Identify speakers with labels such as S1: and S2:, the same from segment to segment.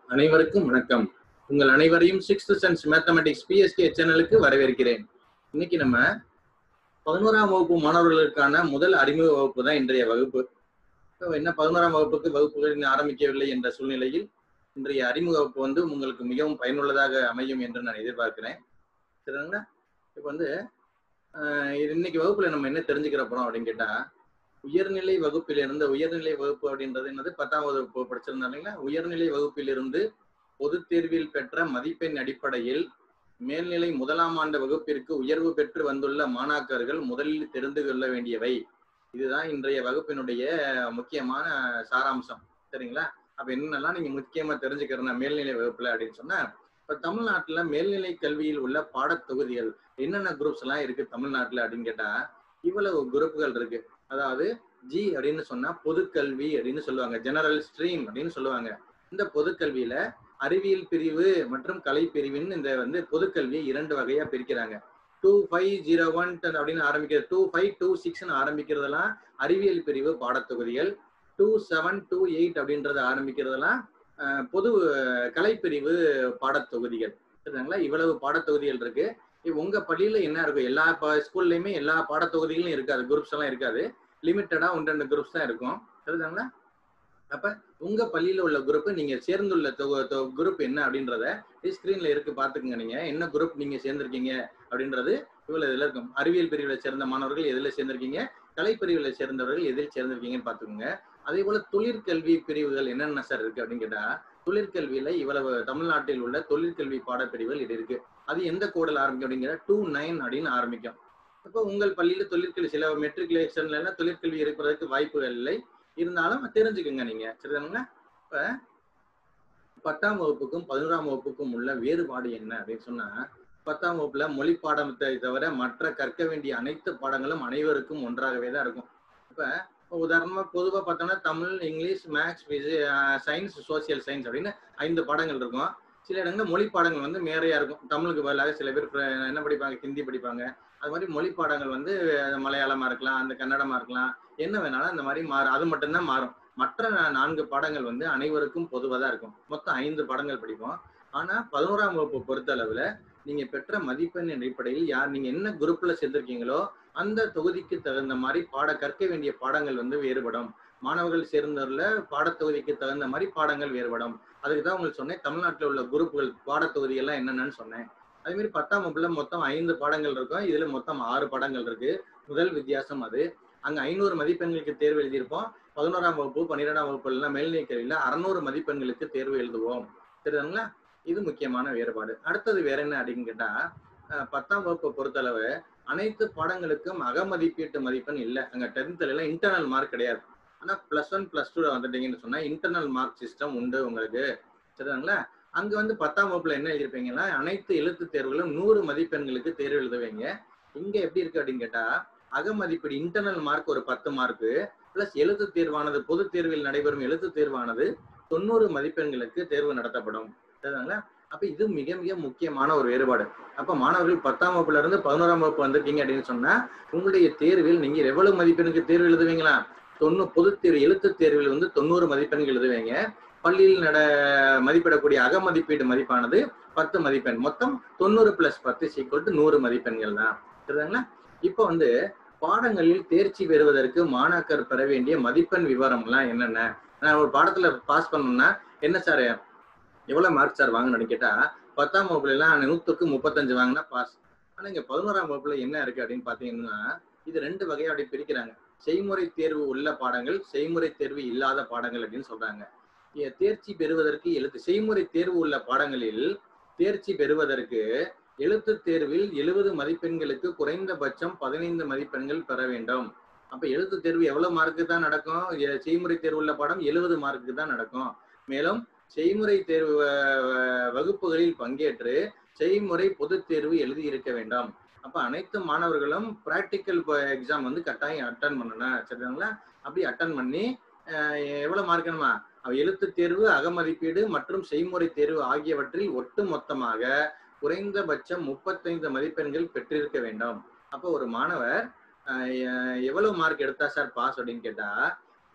S1: அனைவருக்கும் வணக்கம். உங்கள் அனைவரையும் சிக்ஸ்த் சென்ஸ் மேத்தமெட்டிக்ஸ் பிஎஸ்கே சேனலுக்கு வரவேற்கிறேன். இன்னைக்கு நம்ம 11ஆம் வகுப்பு மாணவர்களுக்கான முதல் அறிமுக வகுப்பு தான் இன்றைய வகுப்பு. என்ன 11ஆம் வகுப்புக்கு வகுப்புகள் இன்னும் ஆரம்பிக்கவில்லை என்ற சூழ்நிலையில் இன்றைய அறிமுக வகுப்பு வந்து உங்களுக்கு மிகவும் பயனுள்ளதாக அமையும் என்று நான் எதிர்பார்க்கிறேன். சரிங்களா? இப்போ வந்து இன்னைக்கு வகுப்புல நம்ம என்ன தெரிஞ்சுக்கிற போறோம் அப்படின்னு கேட்டா, உயர்நிலை வகுப்பிலிருந்து உயர்நிலை வகுப்பு அப்படின்றது என்னது 10ஆம் வகுப்பு படிச்சிருந்தோம் இல்லைங்களா? உயர்நிலை வகுப்பிலிருந்து பொதுத் தேர்வில் பெற்ற மதிப்பெண் அடிப்படையில் மேல்நிலை 1ஆம் ஆண்டு வகுப்பிற்கு உயர்வு பெற்று வந்துள்ள மாணாக்கர்கள் முதலில் தெரிந்து கொள்ள வேண்டியவை. இதுதான் இன்றைய வகுப்பினுடைய முக்கியமான சாராம்சம். சரிங்களா? அப்ப என்னெல்லாம் நீங்க முக்கியமா தெரிஞ்சுக்கிறேன் மேல்நிலை வகுப்புல அப்படின்னு சொன்னா, இப்ப தமிழ்நாட்டுல மேல்நிலை கல்வியில் உள்ள பாடத்தொகுதிகள் என்னென்ன குரூப்ஸ் எல்லாம் இருக்கு தமிழ்நாட்டுல அப்படின்னு கேட்டா, இவ்வளவு குரூப்புகள் இருக்கு. அதாவது ஜி அப்படின்னு சொன்னா பொதுக்கல்வி அப்படின்னு சொல்லுவாங்க, ஜெனரல் ஸ்ட்ரீம் அப்படின்னு சொல்லுவாங்க. இந்த பொதுக்கல்வியில அறிவியல் பிரிவு மற்றும் கலை பிரிவின் இந்த வந்து பொதுக்கல்வியை 2 வகையா பிரிக்கிறாங்க. 2501 அப்படின்னு ஆரம்பிக்கிறது, 2526 ஆரம்பிக்கிறதெல்லாம் அறிவியல் பிரிவு பாடத்தொகுதிகள், 2728 அப்படின்றத ஆரம்பிக்கிறதெல்லாம் பொது கலைப்பிரிவு பாடத்தொகுதிகள். சரிங்களா? இவ்வளவு பாடத்தொகுதிகள் இருக்கு. உங்க பள்ளியில என்ன இருக்கும்? எல்லா ஸ்கூல்லயுமே எல்லா பாடத்தொகுதிகளும் இருக்காது, குரூப்ஸ் எல்லாம் இருக்காது. லிமிட்டடா 1-2 குரூப்ஸ் தான் இருக்கும். சரிதாங்களா? அப்ப உங்க பள்ளியில உள்ள குரூப், நீங்க சேர்ந்துள்ள குரூப் என்ன அப்படின்றத ஸ்கிரீன்ல இருக்கு, பாத்துக்கோங்க. நீங்க என்ன குரூப் நீங்க சேர்ந்திருக்கீங்க அப்படின்றது இவ்வளவு இதுல இருக்கும். அறிவியல் பிரிவுல சேர்ந்த மாணவர்கள் எதுல சேர்ந்திருக்கீங்க, கலைப்பிரிவுல சேர்ந்தவர்கள் எதில் சேர்ந்திருக்கீங்கன்னு பாத்துக்கோங்க. அதே போல தொழிற்கல்வி பிரிவுகள் என்னென்ன சார் இருக்கு அப்படின்னு கேட்டா, தொழிற்கல்வியில இவ்வளவு தமிழ்நாட்டில் உள்ள தொழிற்கல்வி பாடப்பிரிவுகள் இது இருக்கு. அது எந்த கோடில் ஆரம்பிக்கும் அப்படிங்கிற 29 அப்படின்னு ஆரம்பிக்கும். இப்போ உங்கள் பள்ளியில தொழிற்கல்வி சில மெட்ரிகுலேஷன்ல எல்லாம் தொழிற்கல்வி இருப்பதற்கு வாய்ப்புகள் இல்லை, இருந்தாலும் தெரிஞ்சுக்கோங்க நீங்க. சரிதானுங்களா? இப்ப 10ஆம் வகுப்புக்கும் 11ஆம் வகுப்புக்கும் உள்ள வேறுபாடு என்ன அப்படின்னு சொன்னா, 10ஆம் வகுப்புல மொழி பாடத்தை தவிர மற்ற கற்க வேண்டிய அனைத்து பாடங்களும் அனைவருக்கும் ஒன்றாகவே தான் இருக்கும். இப்ப உதாரணமா பொதுவா பார்த்தோம்னா Tamil, English, maths, science, social science அப்படின்னு 5 பாடங்கள் இருக்கும். சில இடங்கள்ல மொழி பாடங்கள் வந்து மேறையா இருக்கும். தமிழுக்கு பதிலாக சில பேர் என்ன படிப்பாங்க, ஹிந்தி படிப்பாங்க. அது மாதிரி மொழி பாடங்கள் வந்து மலையாளமா இருக்கலாம், அந்த கன்னடமா இருக்கலாம், என்ன வேணாலும் அந்த மாதிரி மாறும். அது மட்டும்தான் மாறும். மற்ற 4 பாடங்கள் வந்து அனைவருக்கும் பொதுவாக தான் இருக்கும். மொத்தம் 5 பாடங்கள் படிப்போம். ஆனா 11ஆம் வகுப்பு பொறுத்த அளவுல நீங்க பெற்ற மதிப்பெண் அடிப்படையில் நீங்க என்ன குரூப்ல சேர்ந்திருக்கீங்களோ அந்த தொகுதிக்கு தகுந்த மாதிரி கற்க வேண்டிய பாடங்கள் வந்து வேறுபடும். மாணவர்கள் சேர்ந்தவர்ல பாடத்தொகுதிக்கு தகுந்த மாதிரி பாடங்கள் வேறுபடும். அதுக்கு தான் உங்களுக்கு சொன்னேன், தமிழ்நாட்டில் உள்ள குரூப்புகள் பாடத்தொகுதிகள்லாம் என்னென்னு சொன்னேன். அதே மாதிரி 10ஆம் வகுப்புல மொத்தம் 5 பாடங்கள் இருக்கும். இதுல மொத்தம் 6 பாடங்கள் இருக்கு. முதல் வித்தியாசம் அது. அங்க 500 மதிப்பெண்களுக்கு தேர்வு எழுதியிருப்போம். 11ஆம் வகுப்பு 12ஆம் வகுப்பு எல்லாம் மேல்நிலை கல்வியில 600 மதிப்பெண்களுக்கு தேர்வு எழுதுவோம். சரிதாங்களா? இது முக்கியமான வேறுபாடு. அடுத்தது வேற என்ன அப்படின்னு கேட்டா, 10ஆம் வகுப்பை பொறுத்தளவு அனைத்து பாடங்களுக்கும் அகமதிப்பீட்டு மதிப்பெண் இல்லை. அங்க 10th எல்லாம் இன்டர்னல் மார்க் கிடையாது. ஆனா +1 +2 வந்துட்டீங்கன்னு சொன்னா இன்டர்னல் மார்க் சிஸ்டம் உண்டு உங்களுக்கு. சரிதாங்களா? அங்க வந்து 10ஆம் வகுப்புல என்ன எழுதிருப்பீங்கன்னா, அனைத்து எழுத்து தேர்வுகளும் 100 மதிப்பெண்களுக்கு தேர்வு எழுதுவீங்க. இங்க எப்படி இருக்கு அப்படின்னு கேட்டா, அகமதிப்பீடு இன்டர்னல் மார்க் ஒரு 10 மார்க்கு பிளஸ் எழுத்து தேர்வானது, பொது தேர்வில் நடைபெறும் எழுத்து தேர்வானது 90 மதிப்பெண்களுக்கு தேர்வு நடத்தப்படும். சரிதாங்களா? அப்ப இது மிக மிக முக்கியமான ஒரு வேறுபாடு. அப்ப மாணவர்கள் 10ஆம் வகுப்புல இருந்து 11ஆம் வகுப்பு வந்திருக்கீங்க அப்படின்னு சொன்னா, உங்களுடைய தேர்வில் நீங்க எவ்வளவு மதிப்பெண்ணுக்கு தேர்வு எழுதுவீங்களா? பொது தேர்வு எழுத்து தேர்வில் வந்து 90 மதிப்பெண்கள் எழுதுவீங்க. பள்ளியில் மதிப்பிடக்கூடிய அகமதிப்பீடு மதிப்பானது 10 மதிப்பெண். மொத்தம் 90 + 10 = 100 மதிப்பெண்கள் தான். சரிதாங்களா? இப்ப வந்து பாடங்களில் தேர்ச்சி பெறுவதற்கு மாணாக்கர் பெற வேண்டிய மதிப்பெண் விவரம்லாம் என்னென்ன? நான் ஒரு பாடத்துல பாஸ் பண்ணணும்னா என்ன சார், எவ்வளவு மார்க் சார் வாங்கணும்னு கேட்டா, 10ஆம் வகுப்புல எல்லாம் 100க்கு 35 வாங்கினா பாஸ். ஆனா இங்க 11ஆம் வகுப்புல என்ன இருக்கு அப்படின்னு பாத்தீங்கன்னா, இது 2 வகையா அப்படி பிரிக்கிறாங்க. செய்முறை தேர்வு உள்ள பாடங்கள், செய்முறை தேர்வு இல்லாத பாடங்கள் அப்படின்னு சொல்றாங்க. தேர்ச்சி பெறுவதற்கு செய்முறை தேர்வு உள்ள பாடங்களில் தேர்ச்சி பெறுவதற்கு எழுத்து தேர்வில் 70 மதிப்பெண்களுக்கு குறைந்தபட்சம் 15 மதிப்பெண்கள் பெற வேண்டும். அப்ப எழுத்து தேர்வு எவ்வளவு மார்க்கு தான் நடக்கும்? செய்முறை தேர்வு உள்ள பாடம் 70 மார்க்கு தான் நடக்கும். மேலும் செய்முறை தேர்வு வகுப்புகளில் பங்கேற்று செய்முறை பொது தேர்வு எழுதி இருக்க வேண்டும். அப்ப அனைத்து மாணவர்களும் பிராக்டிக்கல் எக்ஸாம் வந்து கட்டாயம் அட்டன் பண்ணணும். சரிங்களா? அப்படி அட்டன் பண்ணி எவ்வளவு மார்க்கணுமா, எழுத்து தேர்வு, அகமதிப்பீடு மற்றும் செய்முறை தேர்வு ஆகியவற்றில் ஒட்டு மொத்தமாக குறைந்தபட்சம் 35 மதிப்பெண்கள் பெற்றிருக்க வேண்டும். அப்போ ஒரு மாணவர் எவ்வளவு மார்க் எடுத்தா சார் பாஸ் அப்படின்னு கேட்டா,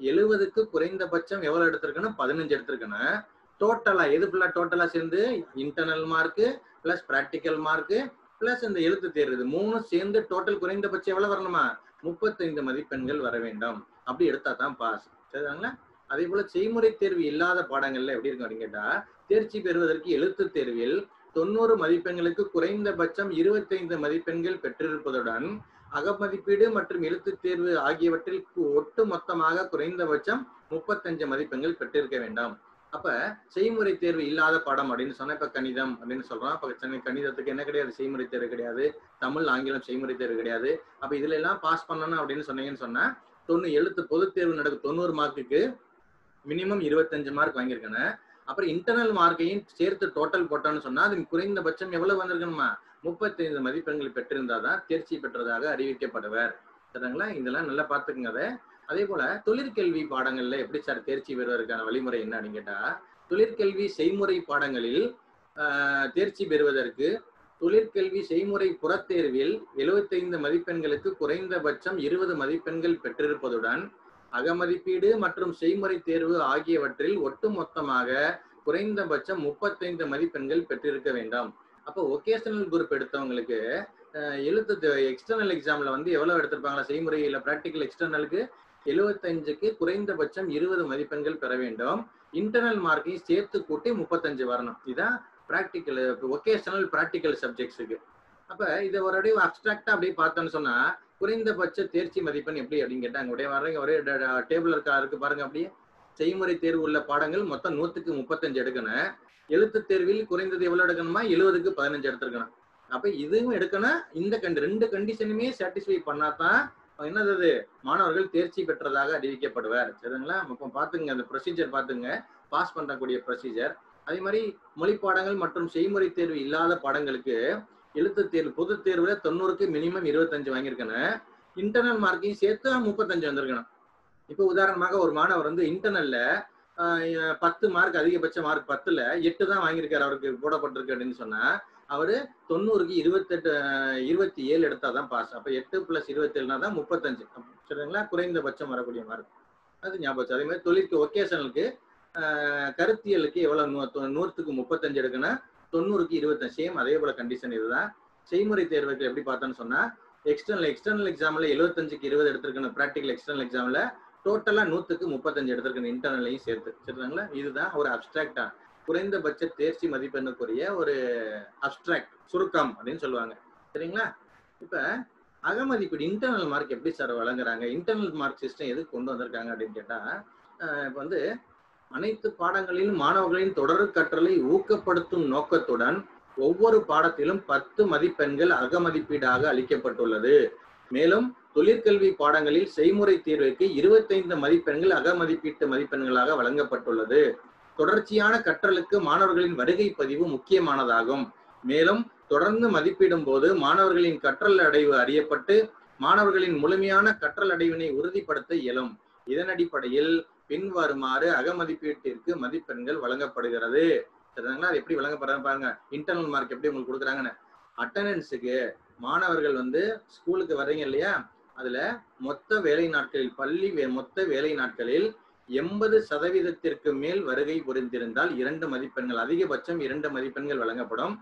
S1: 70க்கு குறைந்தபட்சம் எவ்வளவு எடுத்திருக்கணும்? 15 எடுத்திருக்கணும். டோட்டலா எது ஃபுல்லா டோட்டலா சேர்ந்து internal mark plus practical mark plus இந்த எழுத்து தேர்வு இது மூணும் சேர்ந்து டோட்டல் குறைந்தபட்சம் எவ்வளவு வரணுமா 35 மதிப்பெண்கள் வர வேண்டும். அப்படி எடுத்தா தான் பாஸ். சரிங்களா? அதே போல செய்முறை தேர்வு இல்லாத பாடங்கள்ல எப்படி இருக்கும் அப்படின்னு கேட்டா தேர்ச்சி பெறுவதற்கு எழுத்து தேர்வில் 90 மதிப்பெண்களுக்கு குறைந்தபட்சம் 25 மதிப்பெண்கள் பெற்றிருப்பதுடன் அகமதிப்பீடு மற்றும் எழுத்து தேர்வு ஆகியவற்றில் ஒட்டு மொத்தமாக குறைந்தபட்சம் 35 மதிப்பெண்கள் பெற்றிருக்க வேண்டாம். அப்ப செய்முறை தேர்வு இல்லாத பாடம் அப்படின்னு சொன்னா இப்ப கணிதம் அப்படின்னு சொல்றோம். அப்ப கணிதத்துக்கு என்ன கிடையாது, செய்முறை தேர்வு கிடையாது. தமிழ் ஆங்கிலம் செய்முறை தேர்வு கிடையாது. அப்ப இதுல எல்லாம் பாஸ் பண்ணணும் அப்படின்னு சொன்னீங்கன்னு சொன்னா எழுத்து பொது தேர்வு நடக்கும் 90 மார்க்குக்கு மினிமம் 25 மார்க் வாங்கியிருக்கேன். அப்புறம் இன்டர்னல் மார்க்கையும் சேர்த்து டோட்டல் போட்டோன்னு சொன்னா அது குறைந்தபட்சம் எவ்வளவு வந்திருக்கணுமா 35 மதிப்பெண்கள் பெற்றிருந்தாதான் தேர்ச்சி பெற்றதாக அறிவிக்கப்படுவர். சரிங்களா? இதெல்லாம் நல்லா பார்த்துக்குங்க. அதை அதே போல தொழிற்கல்வி பாடங்கள்ல எப்படி சார் தேர்ச்சி பெறுவதற்கான வழிமுறை என்ன அப்படின்னு கேட்டா தொழிற்கல்வி செய்முறை பாடங்களில் தேர்ச்சி பெறுவதற்கு தொழிற்கல்வி செய்முறை புறத்தேர்வில் 75 மதிப்பெண்களுக்கு குறைந்தபட்சம் 20 மதிப்பெண்கள் பெற்றிருப்பதுடன் அகமதிப்பீடு மற்றும் செய்முறை தேர்வு ஆகியவற்றில் ஒட்டுமொத்தமாக குறைந்தபட்சம் 35 மதிப்பெண்கள் பெற்றிருக்க வேண்டாம். அப்போ ஒகேஷனல் குரூப் எடுத்தவங்களுக்கு எழுத்து எக்ஸ்டர்னல் எக்ஸாம்ல வந்து எவ்வளவு எடுத்திருப்பாங்களா செய்முறையில பிராக்டிக்கல் எக்ஸ்டர்னலுக்கு 75க்கு குறைந்தபட்சம் 20 மதிப்பெண்கள் பெற வேண்டும். இன்டர்னல் மார்க்கையும் சேர்த்து கூட்டி 35 வரணும். இதான் பிராக்டிக்கல் ஒகேஷனல் பிராக்டிக்கல் சப்ஜெக்ட்ஸுக்கு. அப்ப இதை ஒரு அப்டிராக்டா அப்படியே பார்த்தோன்னு சொன்னா குறைந்தபட்ச தேர்ச்சி மதிப்பெண் எப்படி அப்படின்னு கேட்டாங்க. ஒரே டேபிள் இருக்கு பாருங்க. அப்படியே செய்முறை தேர்வு உள்ள பாடங்கள் மொத்தம் 100க்கு 35 எடுக்கணும். எழுத்து தேர்வில் குறைந்தது எவ்வளவு எடுக்கணுமா 70க்கு 15 எடுத்திருக்கணும். அப்ப இதுவும் எடுக்கணும். இந்த ரெண்டு கண்டிஷனுமே சாட்டிஸ்ஃபை பண்ணாதான் என்னது மாணவர்கள் தேர்ச்சி பெற்றதாக அறிவிக்கப்படுவார். சரிங்களா? இப்போ பாத்துங்க அந்த ப்ரொசீஜர் பாத்துங்க, பாஸ் பண்ணக்கூடிய ப்ரொசீஜர். அதே மாதிரி மொழி பாடங்கள் மற்றும் செய்முறை தேர்வு இல்லாத பாடங்களுக்கு எழுத்து தேர்வு பொது தேர்வுல 90க்கு மினிமம் 25 வாங்கியிருக்கணும். இன்டர்னல் மார்க்கையும் சேர்த்து 35 வந்திருக்கணும். இப்போ உதாரணமாக ஒரு மாணவர் வந்து இன்டர்னல்ல 10 மார்க் அதிகபட்ச மார்க் 10ல 8 தான் வாங்கியிருக்காரு, அவருக்கு போடப்பட்டிருக்கு அப்படின்னு சொன்னா அவரு 90க்கு 27 எடுத்தாதான் பாஸ். அப்ப 8 + 27 தான் 35. சரிங்களா? குறைந்தபட்சம் வரக்கூடிய மார்க் அது ஞாபகம். அதே மாதிரி தொழிற்கு ஒகேஷனலுக்கு கருத்தியலுக்கு எவ்வளவு 100க்கு 35 எடுக்கணும், 90க்கு 25. சேம் அதே போல கண்டிஷன் இதுதான். செய்முறை தேர்வுக்கு எப்படி பார்த்தோன்னு சொன்னா எக்ஸ்டர்னல் எக்ஸாம்ல 75க்கு 20 எடுத்திருக்கணும். பிராக்டிகல் எக்ஸ்டர்னல் எக்ஸாம்ல டோட்டலா 100க்கு 35 எடுத்திருக்கணும் இன்டர்னலையும் சேர்த்து. சரிங்களா? இதுதான் ஒரு அப்டிராக்டா குறைந்தபட்ச தேர்ச்சி மதிப்பெண்ணுக்குரிய ஒரு அப்டிராக்ட் சுருக்கம் அப்படின்னு சொல்லுவாங்க. சரிங்களா? இப்ப அகமதிப்பீடு இன்டர்னல் மார்க் எப்படி சார் வழங்குறாங்க, இன்டர்னல் மார்க் சிஸ்டம் எதுக்கு கொண்டு வந்திருக்காங்க அப்படின்னு கேட்டா இப்ப வந்து அனைத்து பாடங்களிலும் மாணவர்களின் தொடர் கற்றலை ஊக்கப்படுத்தும் நோக்கத்துடன் ஒவ்வொரு பாடத்திலும் 10 மதிப்பெண்கள் அகமதிப்பீடாக அளிக்கப்பட்டுள்ளது. மேலும் தொழிற்கல்வி பாடங்களில் செய்முறை தேர்வுக்கு 25 மதிப்பெண்கள் அகமதிப்பீட்டு மதிப்பெண்களாக வழங்கப்பட்டுள்ளது. தொடர்ச்சியான கற்றலுக்கு மாணவர்களின் வருகை பதிவு முக்கியமானதாகும். மேலும் தொடர்ந்து மதிப்பிடும் போது மாணவர்களின் கற்றல் அடைவு அறியப்பட்டு மாணவர்களின் முழுமையான கற்றல் அடைவினை உறுதிப்படுத்த இயலும். இதன் அடிப்படையில் பின்வருமாறு அகமதிப்பீட்டிற்கு மதிப்பெண்கள் வழங்கப்படுகிறது. சரிங்களா? அது எப்படி வழங்கப்படுறாங்க பாருங்க. இன்டர்னல் மார்க் எப்படி உங்களுக்கு கொடுக்குறாங்கன்னு அட்டெண்டன்ஸுக்கு மாணவர்கள் வந்து ஸ்கூலுக்கு வர்றீங்க இல்லையா, அதுல மொத்த வேலை நாட்களில் மொத்த வேலை நாட்களில் 80% மேல் வருகை புரிந்திருந்தால் 2 மதிப்பெண்கள், அதிகபட்சம் 2 மதிப்பெண்கள் வழங்கப்படும்.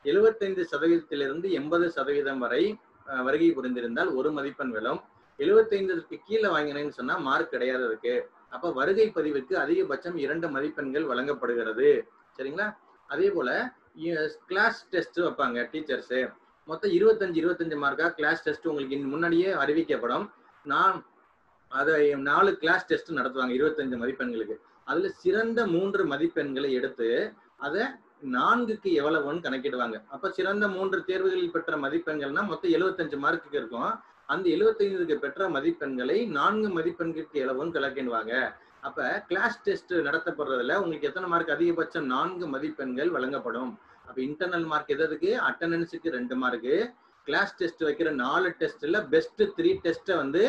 S1: 75% 80% வரை வருகை புரிந்திருந்தால் 1 மதிப்பெண் விழும். 75க்கு கீழே வாங்கினேன்னு சொன்னா மார்க் கிடையாது இருக்கு. அப்ப வருகை பதிவுக்கு அதிகபட்சம் 2 மதிப்பெண்கள் வழங்கப்படுகிறது. சரிங்களா? அதே போல கிளாஸ் டெஸ்ட் வைப்பாங்க டீச்சர்ஸ். மொத்தம் 25 மார்க்கா கிளாஸ் டெஸ்ட் உங்களுக்கு முன்னாடியே அறிவிக்கப்படும். அதை 4 கிளாஸ் டெஸ்ட் நடத்துவாங்க 25 மதிப்பெண்களுக்கு. அதுல சிறந்த 3 மதிப்பெண்களை எடுத்து அதை 4க்கு எவ்வளவுன்னு கணக்கிடுவாங்க. அப்ப சிறந்த 3 தேர்வுகளில் பெற்ற மதிப்பெண்கள்னா மொத்தம் 75 மார்க்குக்கு இருக்கும். அந்த 75க்கு பெற்ற மதிப்பெண்களை 4 மதிப்பெண்களுக்கு எவ்வளவுன்னு கணக்கிடுவாங்க. அப்ப கிளாஸ் டெஸ்ட் நடத்தப்படுறதுல உங்களுக்கு எத்தனை மார்க் அதிகபட்சம் 4 மதிப்பெண்கள் வழங்கப்படும். அப்ப இன்டர்னல் மார்க் எதுக்கு அட்டெண்டன்ஸுக்கு 2 மார்க்கு, கிளாஸ் டெஸ்ட் வைக்கிற 4 டெஸ்ட்ல பெஸ்ட் 3 டெஸ்ட்டை வந்து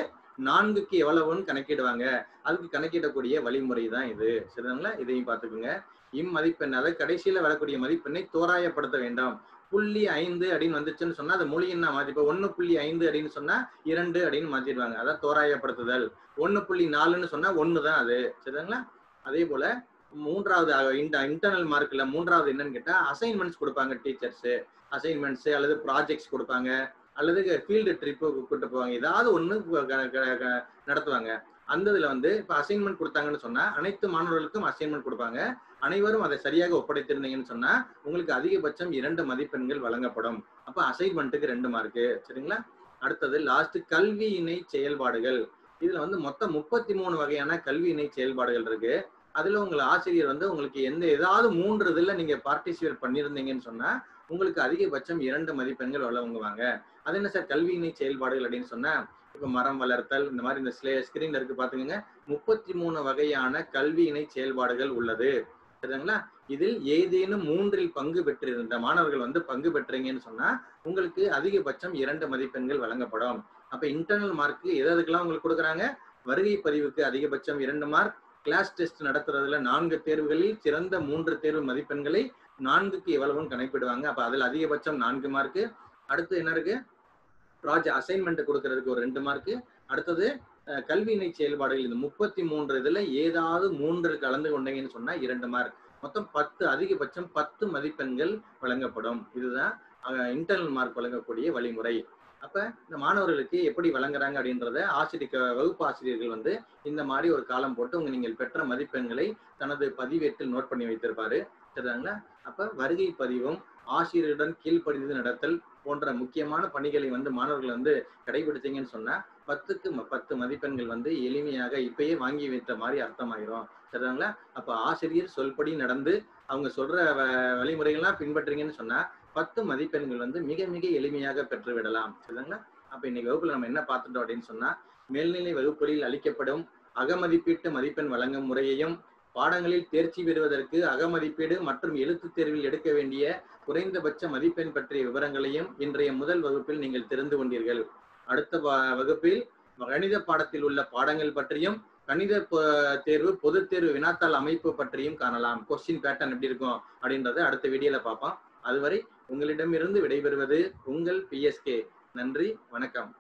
S1: 4க்கு எவ்வளவுன்னு கணக்கிடுவாங்க. அதுக்கு கணக்கிடக்கூடிய வழிமுறை தான் இது. சரிங்களா? இதையும் பார்த்துக்குங்க. இம்மதிப்பெண் அதாவது கடைசியில வரக்கூடிய மதிப்பெண்ணை தோராயப்படுத்த வேண்டாம். 0.5 அப்படின்னு வந்துச்சுன்னு சொன்னா அது மொழியின்னா மாத்தி, இப்போ 1.5 அப்படின்னு சொன்னா 2 அப்படின்னு மாத்திடுவாங்க. அதான் தோராயப்படுத்துதல். 1.4ன்னு சொன்னா 1 தான் அது. சரிங்களா? அதே போல மூன்றாவது இன்டர்னல் மார்க்ல மூன்றாவது என்னன்னு கேட்டா அசைன்மெண்ட்ஸ் கொடுப்பாங்க. டீச்சர்ஸ் அசைன்மெண்ட்ஸ் அல்லது ப்ராஜெக்ட்ஸ் கொடுப்பாங்க, அல்லது ஃபீல்டு ட்ரிப்பு கூட்டு போவாங்க. ஏதாவது ஒண்ணு நடத்துவாங்க. அந்த இதுல வந்து இப்ப அசைன்மெண்ட் கொடுத்தாங்கன்னு சொன்னா அனைத்து மாணவர்களுக்கும் அசைன்மெண்ட் கொடுப்பாங்க. அனைவரும் அதை சரியாக ஒப்படைத்திருந்தீங்கன்னு சொன்னா உங்களுக்கு அதிகபட்சம் 2 மதிப்பெண்கள் வழங்கப்படும். அப்ப அசைன்மெண்ட்டுக்கு 2 மார்க்கு. சரிங்களா? அடுத்தது லாஸ்ட் கல்வி இணை செயல்பாடுகள். இதுல வந்து மொத்தம் 33 வகையான கல்வி இணை செயல்பாடுகள் இருக்கு. அதுல உங்கள் ஆசிரியர் வந்து உங்களுக்கு ஏதாவது 3 இதுல நீங்க பார்ட்டிசிபேட் பண்ணியிருந்தீங்கன்னு சொன்னா உங்களுக்கு அதிகபட்சம் 2 மதிப்பெண்கள் வழங்குவாங்க. அது என்ன சார் கல்வி இணை செயல்பாடுகள் அப்படின்னு சொன்னா, இப்ப மரம் வளர்த்தல், இந்த மாதிரி இந்த ஸ்கிரீன்ல இருக்கு பாத்துக்கோங்க. 33 வகையான கல்வி இணை செயல்பாடுகள் உள்ளது. சரிங்களா? இதில் ஏதேனும் 3இல் பங்கு பெற்றிருந்த மாணவர்கள் வந்து பங்கு பெற்றீங்கன்னு சொன்னா உங்களுக்கு அதிகபட்சம் 2 மதிப்பெண்கள் வழங்கப்படும். அப்ப இன்டர்னல் மார்க் எதுக்கெல்லாம் உங்களுக்கு கொடுக்குறாங்க? வருகை பதிவுக்கு அதிகபட்சம் 2 மார்க், கிளாஸ் டெஸ்ட் நடத்துறதுல 4 தேர்வுகளில் சிறந்த 3 தேர்வு மதிப்பெண்களை 4க்கு எவ்வளவுன்னு கணக்கிடுவாங்க. அப்ப அதுல அதிகபட்சம் 4 மார்க்கு. அடுத்து என்ன இருக்கு? ப்ராஜெக்ட் அசைன்மெண்ட் கொடுக்கறதுக்கு ஒரு 2 மார்க்கு. அடுத்தது கல்வி இணை செயல்பாடுகள் இந்த 33 இதுல ஏதாவது 3 கலந்து கொண்டீங்கன்னு சொன்னா 2 மார்க். மொத்தம் 10, அதிகபட்சம் 10 மதிப்பெண்கள் வழங்கப்படும். இதுதான் இன்டர்னல் மார்க் வழங்கக்கூடிய வழிமுறை. அப்ப இந்த மாணவர்களுக்கு எப்படி வழங்குறாங்க அப்படின்றத வகுப்பு ஆசிரியர்கள் வந்து இந்த மாதிரி ஒரு காலம் போட்டு நீங்கள் பெற்ற மதிப்பெண்களை தனது பதிவேட்டில் நோட் பண்ணி வைத்திருப்பாரு. சரிங்களா? அப்ப வருகை பதிவும் ஆசிரியருடன் கீழ்ப்படிந்து நடத்தல் போன்ற முக்கியமான பணிகளை வந்து மாணவர்கள் வந்து கடைபிடித்தீங்கன்னு சொன்னா 10க்கு 10 மதிப்பெண்கள் வந்து எளிமையாக இப்பயே வாங்கி வைத்த மாதிரி அர்த்தமாயிரும். சரிங்களா? அப்ப ஆசிரியர் சொல்படி நடந்து அவங்க சொல்ற வழிமுறைகள்லாம் பின்பற்றீங்கன்னு சொன்னா 10 மதிப்பெண்கள் வந்து மிக மிக எளிமையாக பெற்று விடலாம். சரிங்களா? அப்ப இன்னைக்கு வகுப்புல நம்ம என்ன பார்த்துட்டோம் அப்படின்னு சொன்னா, மேல்நிலை வகுப்புகளில் அளிக்கப்படும் அகமதிப்பீட்டு மதிப்பெண் வழங்கும் முறையையும், பாடங்களில் தேர்ச்சி பெறுவதற்கு அகமதிப்பீடு மற்றும் எழுத்து தேர்வில் எடுக்க வேண்டிய குறைந்தபட்ச மதிப்பெண் பற்றிய விவரங்களையும் இன்றைய முதல் வகுப்பில் நீங்கள் தெரிந்து கொண்டீர்கள். அடுத்த வகுப்பில் கணித பாடத்தில் உள்ள பாடங்கள் பற்றியும், கணித தேர்வு பொதுத் தேர்வு வினாத்தாள் அமைப்பு பற்றியும் காணலாம். கொஸ்டின் பேட்டர்ன் எப்படி இருக்கும் அப்படின்றத அடுத்த வீடியோல பார்ப்போம். அதுவரை உங்களிடமிருந்து விடைபெறுவது உங்கள் PSK. நன்றி, வணக்கம்.